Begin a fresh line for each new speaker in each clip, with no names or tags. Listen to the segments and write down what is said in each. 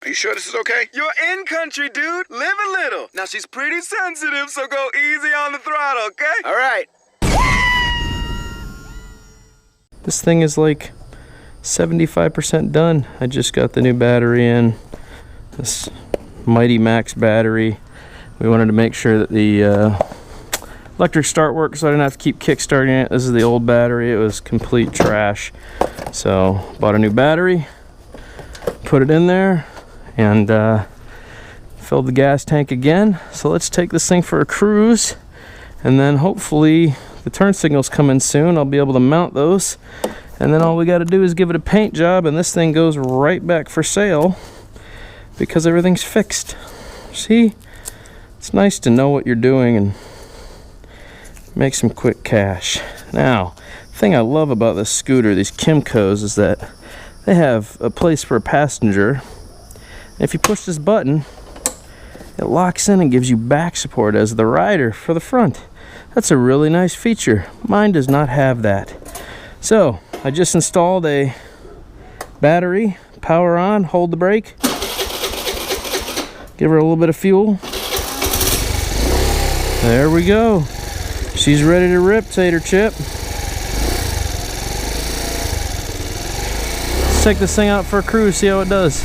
Are you sure this is okay?
You're in country, dude. Live a little. Now, she's pretty sensitive, so go easy on the throttle, okay?
All right.
This thing is like 75% done. I just got the new battery in. This Mighty Max battery. We wanted to make sure that the electric start worked, so I didn't have to keep kick-starting it. This is the old battery. It was complete trash. So bought a new battery, put it in there, and filled the gas tank again. So let's take this thing for a cruise, and then hopefully the turn signals come in soon. I'll be able to mount those, and then all we got to do is give it a paint job, and this thing goes right back for sale because everything's fixed. See, it's nice to know what you're doing and make some quick cash. Now, the thing I love about this scooter, these Kymcos, is that they have a place for a passenger. If you push this button, it locks in and gives you back support as the rider for the front. That's a really nice feature. Mine does not have that. So I just installed a battery, power on, hold the brake, give her a little bit of fuel. There we go. She's ready to rip, Tater Chip. Let's take this thing out for a cruise, see how it does.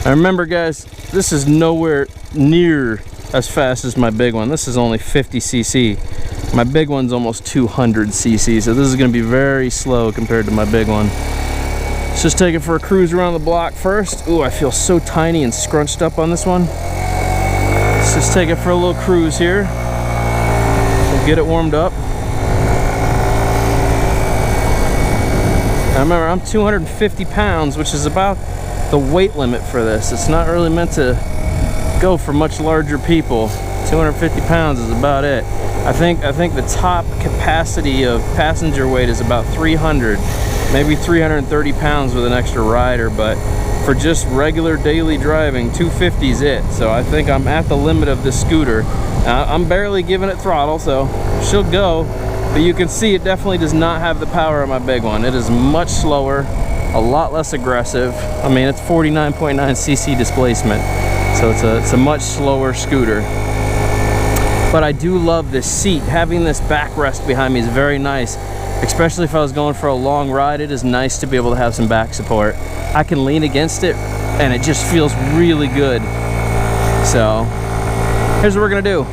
Now remember guys, this is nowhere near as fast as my big one. This is only 50 cc. My big one's almost 200 cc, so this is going to be very slow compared to my big one. Let's just take it for a cruise around the block first. Ooh, I feel so tiny and scrunched up on this one. Let's just take it for a little cruise here. We'll get it warmed up. Now remember, I'm 250 pounds, which is about the weight limit for this. It's not really meant to go for much larger people. 250 pounds is about it. I think the top capacity of passenger weight is about 300, maybe 330 pounds with an extra rider, but for just regular daily driving, 250 is it. So I think I'm at the limit of this scooter. I'm barely giving it throttle, so she'll go, but you can see it definitely does not have the power of my big one. It is much slower, a lot less aggressive. I mean, it's 49.9 cc displacement, so it's a much slower scooter. But I do love this seat. Having this backrest behind me is very nice, especially if I was going for a long ride. It is nice to be able to have some back support. I can lean against it and it just feels really good. So here's what we're gonna do.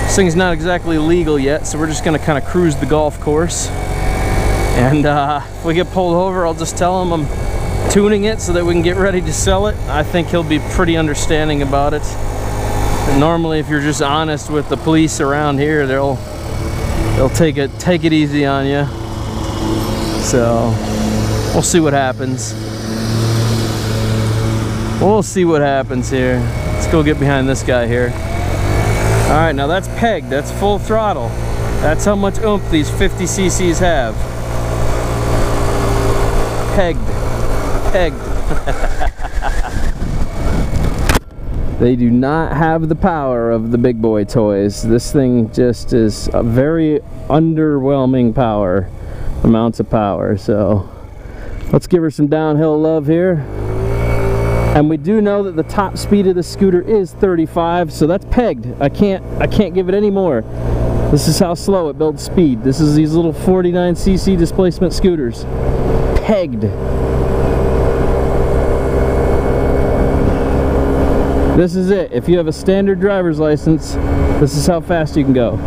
This thing's not exactly legal yet, so we're just gonna kind of cruise the golf course. And if we get pulled over, I'll just tell him I'm tuning it so that we can get ready to sell it. I think he'll be pretty understanding about it. And normally, if you're just honest with the police around here, they'll take it easy on you. So we'll see what happens. We'll see what happens here. Let's go get behind this guy here. All right, now that's pegged. That's full throttle. That's how much oomph these 50 cc's have. Pegged. They do not have the power of the big boy toys. This thing just is a very underwhelming power, amounts of power. So let's give her some downhill love here. And we do know that the top speed of the scooter is 35, so that's pegged. I can't give it any more. This is how slow it builds speed. This is these little 49 cc displacement scooters. Pegged. This is it. If you have a standard driver's license, this is how fast you can go.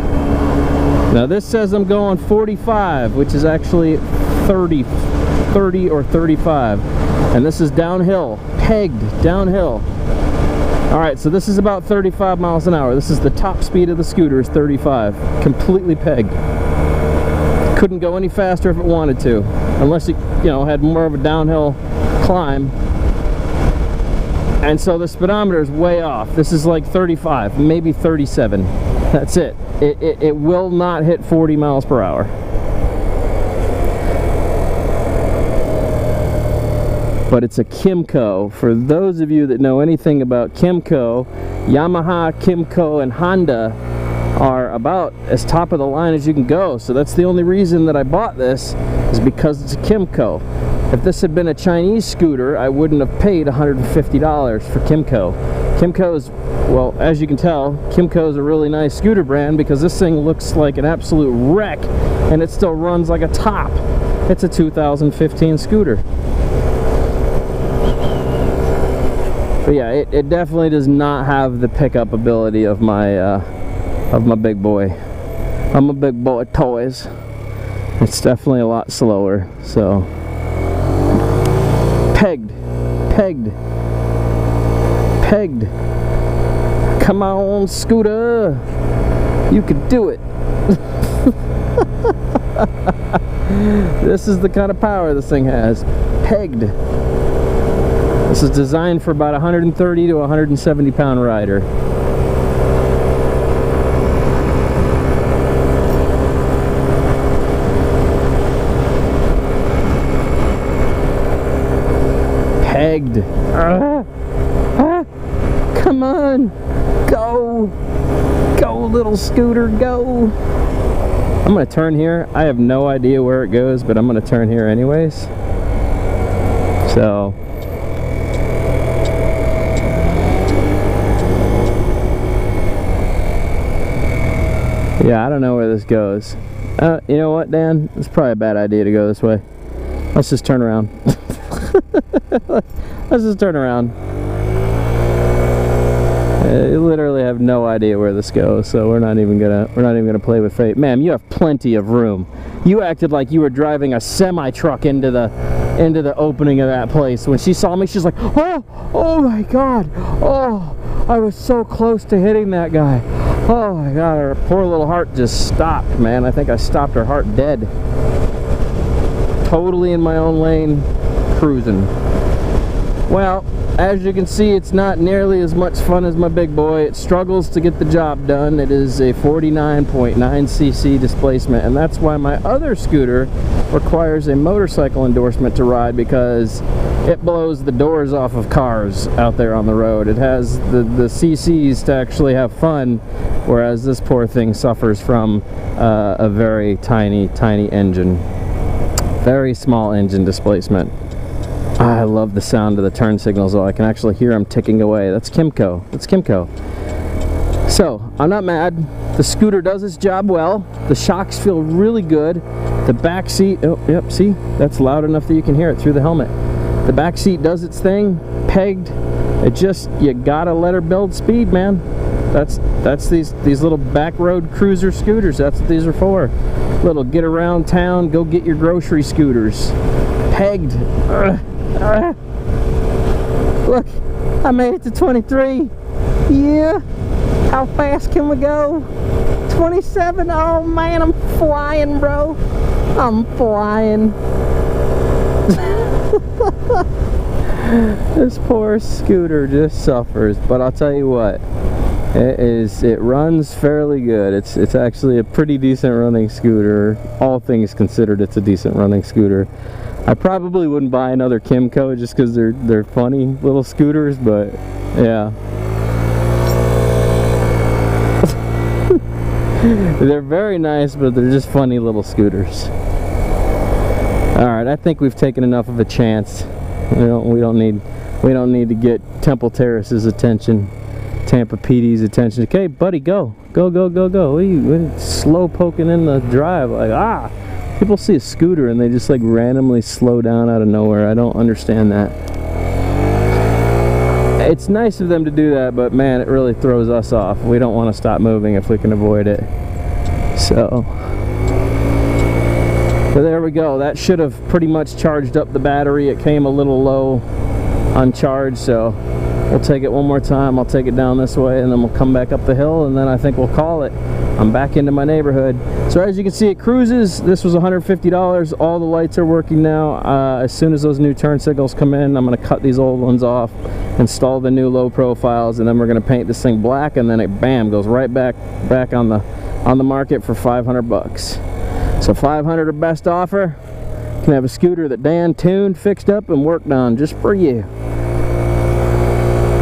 Now this says I'm going 45, which is actually 30 or 35. And this is downhill, pegged downhill. All right, so this is about 35 miles an hour. This is the top speed of the scooter is 35, completely pegged. Couldn't go any faster if it wanted to, unless it, had more of a downhill climb. And so the speedometer is way off. This is like 35, maybe 37. That's it. It will not hit 40 miles per hour. But it's a Kymco. For those of you that know anything about Kymco, Yamaha, Kymco, and Honda are about as top of the line as you can go. So that's the only reason that I bought this, is because it's a Kymco. If this had been a Chinese scooter, I wouldn't have paid $150 for Kymco. Kymco's, well, as you can tell, Kymco's a really nice scooter brand because this thing looks like an absolute wreck and it still runs like a top. It's a 2015 scooter. But yeah, it definitely does not have the pickup ability of my big boy. I'm a big boy toys. It's definitely a lot slower. So pegged. Come on, scooter. You can do it. This is the kind of power this thing has. Pegged. This is designed for about 130 to 170 pound rider. Pegged. Come on. Go. Go, little scooter, go. I'm gonna turn here. I have no idea where it goes, but I'm gonna turn here anyways. So yeah, I don't know where this goes. You know what, Dan? It's probably a bad idea to go this way. Let's just turn around. Let's just turn around. I literally have no idea where this goes, so we're not even gonna play with fate. Ma'am, you have plenty of room. You acted like you were driving a semi truck into the opening of that place. When she saw me, she's like, oh my God, oh, I was so close to hitting that guy. Oh my God, her poor little heart just stopped, man. I think I stopped her heart dead. Totally in my own lane, cruising. Well, as you can see, it's not nearly as much fun as my big boy. It struggles to get the job done. It is a 49.9cc displacement, and that's why my other scooter requires a motorcycle endorsement to ride, because it blows the doors off of cars out there on the road. It has the cc's to actually have fun, whereas this poor thing suffers from a very tiny engine. Very small engine displacement. I love the sound of the turn signals, though. I can actually hear them ticking away. That's Kymco. That's Kymco. So, I'm not mad. The scooter does its job well. The shocks feel really good. The back seat, oh, yep, see? That's loud enough that you can hear it through the helmet. The back seat does its thing. Pegged. It just, you gotta let her build speed, man. That's these little back road cruiser scooters. That's what these are for. Little get around town, go get your grocery scooters. Pegged. Look, I made it to 23. Yeah. How fast can we go? 27. Oh man, I'm flying, bro. I'm flying. This poor scooter just suffers, but I'll tell you what, it runs fairly good. It's actually a pretty decent running scooter. All things considered, it's a decent running scooter. I probably wouldn't buy another Kymco just because they're funny little scooters, but yeah. They're very nice, but they're just funny little scooters. Alright, I think we've taken enough of a chance. We don't need to get Temple Terrace's attention, Tampa PD's attention. Okay, buddy, go. What are you slow poking in the drive? Like, people see a scooter and they just like randomly slow down out of nowhere. I don't understand that. It's nice of them to do that, but man, it really throws us off. We don't want to stop moving if we can avoid it. So there we go. That should have pretty much charged up the battery. It came a little low on charge, so we'll take it one more time. I'll take it down this way and then we'll come back up the hill, and then I think we'll call it. I'm back into my neighborhood. So as you can see, it cruises. This was $150. All the lights are working now. As soon as those new turn signals come in, I'm going to cut these old ones off, install the new low profiles, and then we're going to paint this thing black, and then it bam goes right back on the market for 500 bucks. So 500 or best offer. You can have a scooter that Dan tuned, fixed up, and worked on just for you.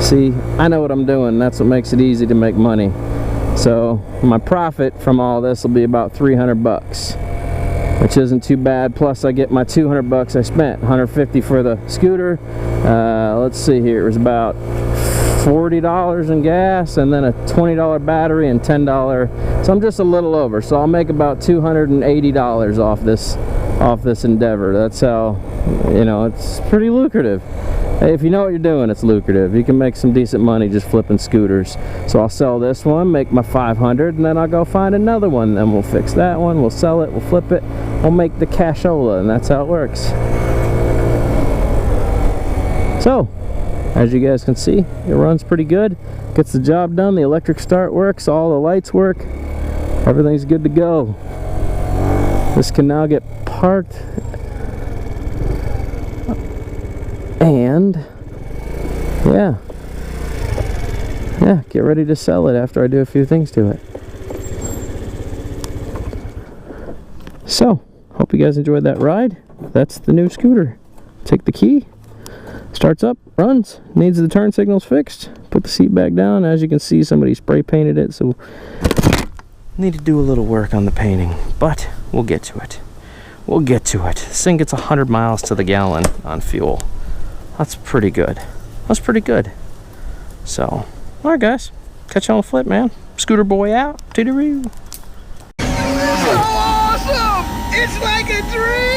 See, I know what I'm doing. That's what makes it easy to make money. So my profit from all this will be about 300 bucks. which isn't too bad. Plus I get my 200 bucks I spent, 150 for the scooter. Let's see here, it was about $40 in gas, and then a $20 battery and $10. So I'm just a little over. So I'll make about $280 off this endeavor. That's how, you know, it's pretty lucrative. Hey, if you know what you're doing, it's lucrative. You can make some decent money just flipping scooters. So I'll sell this one, make my 500, and then I'll go find another one. Then we'll fix that one, we'll sell it, we'll flip it, we'll make the cashola, and that's how it works. So, as you guys can see, it runs pretty good. Gets the job done. The electric start works, all the lights work. Everything's good to go. This can now get parked. And yeah, get ready to sell it after I do a few things to it. So, hope you guys enjoyed that ride. That's the new scooter. Take the key, starts up, runs, needs the turn signals fixed, put the seat back down. As you can see, somebody spray painted it, so need to do a little work on the painting, but we'll get to it. We'll get to it. This thing gets 100 miles to the gallon on fuel. That's pretty good. That's pretty good. So, alright guys, catch you on the flip, man. Scooter boy out. Toodaloo.
So awesome! It's like a dream!